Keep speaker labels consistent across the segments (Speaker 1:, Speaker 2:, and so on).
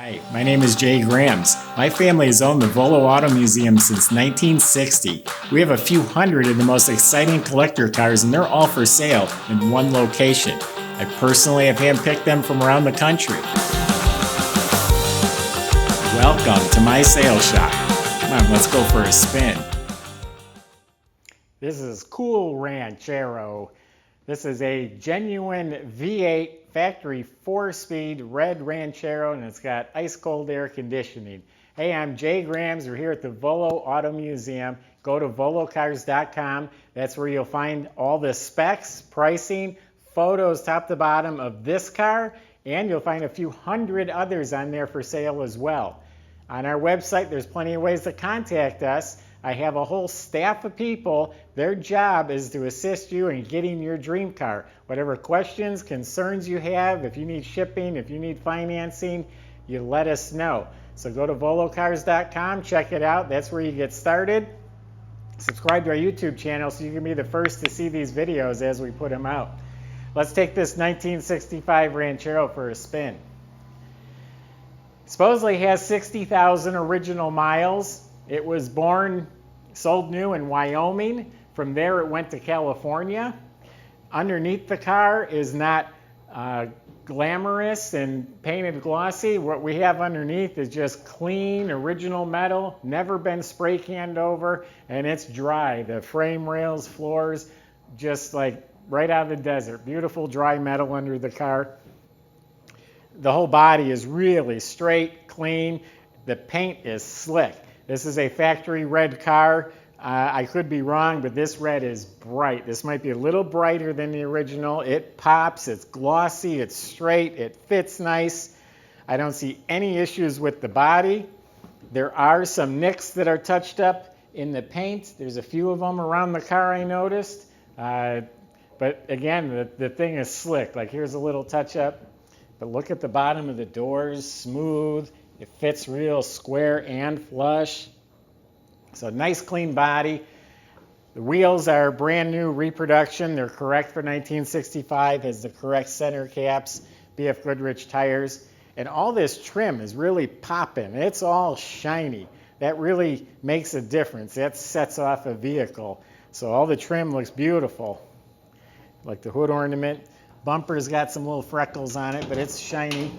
Speaker 1: Hi, my name is Jay Grams. My family has owned the Volo Auto Museum since 1960. We have a few hundred of the most exciting collector cars, and they're all for sale in one location. I personally have handpicked them from around the country. Welcome to my sales shop. Come on, let's go for a spin.
Speaker 2: This is cool Ranchero. This is a genuine V8 factory 4-speed red Ranchero, and it's got ice cold air conditioning. Hey, I'm Jay Grams. We're here at the Volo Auto Museum. Go to volocars.com. That's where you'll find all the specs, pricing, photos top to bottom of this car, and you'll find a few hundred others on there for sale as well. On our website, there's plenty of ways to contact us. I have a whole staff of people. Their job is to assist you in getting your dream car. Whatever questions, concerns you have, if you need shipping, if you need financing, you let us know. So go to volocars.com, check it out. That's where you get started. Subscribe to our YouTube channel so you can be the first to see these videos as we put them out. Let's take this 1965 Ranchero for a spin. Supposedly has 60,000 original miles. It was sold new in Wyoming. From there it went to California. Underneath the car is not glamorous and painted glossy. What we have underneath is just clean, original metal, never been spray canned over, and it's dry. The frame rails, floors, just like right out of the desert. Beautiful dry metal under the car. The whole body is really straight, clean. The paint is slick. This is a factory red car. I could be wrong, but this red is bright. This might be a little brighter than the original. It pops, it's glossy, it's straight, it fits nice. I don't see any issues with the body. There are some nicks that are touched up in the paint. There's a few of them around the car I noticed. But again, the thing is slick. Like here's a little touch up. But look at the bottom of the doors, smooth. It fits real square and flush. So nice clean body. The wheels are brand new reproduction. They're correct for 1965, has the correct center caps, BF Goodrich tires. And all this trim is really popping. It's all shiny. That really makes a difference. That sets off a vehicle. So all the trim looks beautiful. Like the hood ornament. Bumper's got some little freckles on it, but it's shiny.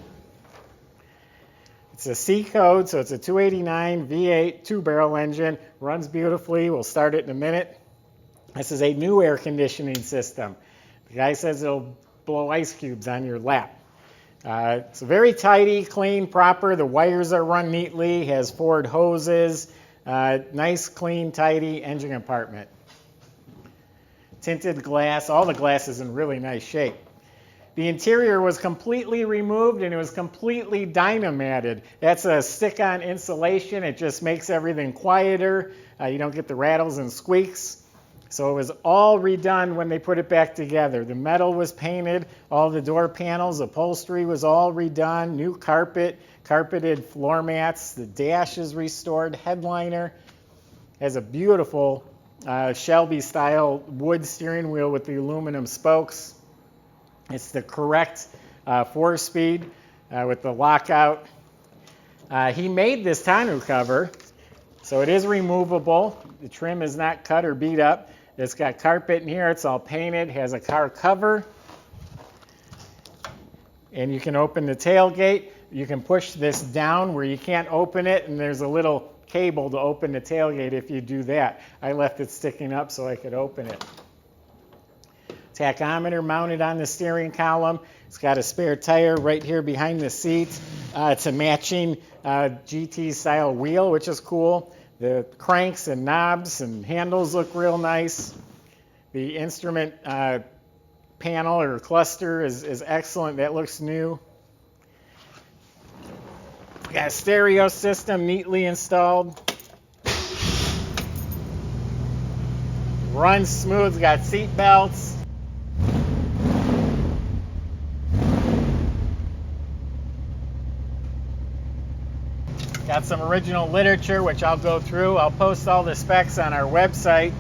Speaker 2: It's a C code, so it's a 289 V8 two-barrel engine. Runs beautifully. We'll start it in a minute. This is a new air conditioning system. The guy says it'll blow ice cubes on your lap. It's very tidy, clean, proper. The wires are run neatly. Has Ford hoses. Nice, clean, tidy engine compartment. Tinted glass. All the glass is in really nice shape. The interior was completely removed and it was completely dynamatted. That's a stick-on insulation. It just makes everything quieter. You don't get the rattles and squeaks. So it was all redone when they put it back together. The metal was painted, all the door panels, upholstery was all redone, new carpet, carpeted floor mats, the dash is restored, headliner. Has a beautiful Shelby-style wood steering wheel with the aluminum spokes. It's the correct 4-speed with the lockout. He made this tonneau cover, so it is removable. The trim is not cut or beat up. It's got carpet in here. It's all painted. Has a car cover. And you can open the tailgate. You can push this down where you can't open it, and there's a little cable to open the tailgate if you do that. I left it sticking up so I could open it. Tachometer mounted on the steering column. It's got a spare tire right here behind the seat. It's a matching GT style wheel, which is cool. The cranks and knobs and handles look real nice. The instrument panel or cluster is excellent. That looks new. Got a stereo system neatly installed. Runs smooth. Got seat belts. Got some original literature, which I'll go through. I'll post all the specs on our website.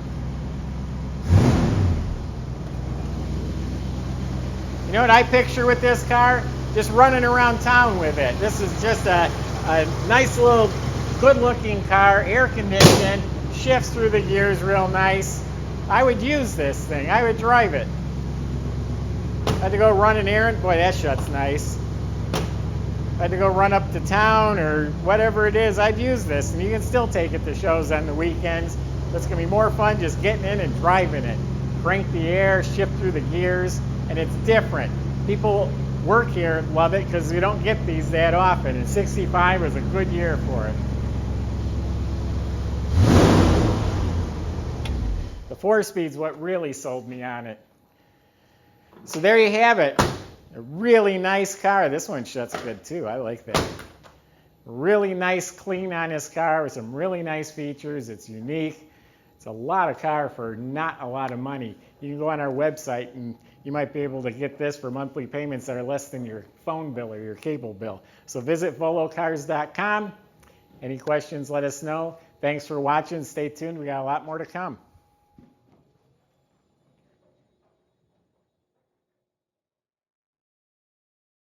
Speaker 2: You know what I picture with this car? just running around town with it. This is just a nice little good-looking car, air conditioned, shifts through the gears real nice. I would use this thing. I would drive it. I had to go run an errand. Boy, that shuts nice. I had to go run up to town or whatever it is, I'd use this. And you can still take it to shows on the weekends. It's going to be more fun just getting in and driving it. Crank the air, shift through the gears, and it's different. People work here love it because we don't get these that often, and 65 was a good year for it. The 4-speed's what really sold me on it. So there you have it. A really nice car. This one shuts good too. I like that. Really nice, clean, honest car with some really nice features. It's unique. It's a lot of car for not a lot of money. You can go on our website and you might be able to get this for monthly payments that are less than your phone bill or your cable bill. So visit volocars.com. Any questions, let us know. Thanks for watching. Stay tuned. We got a lot more to come.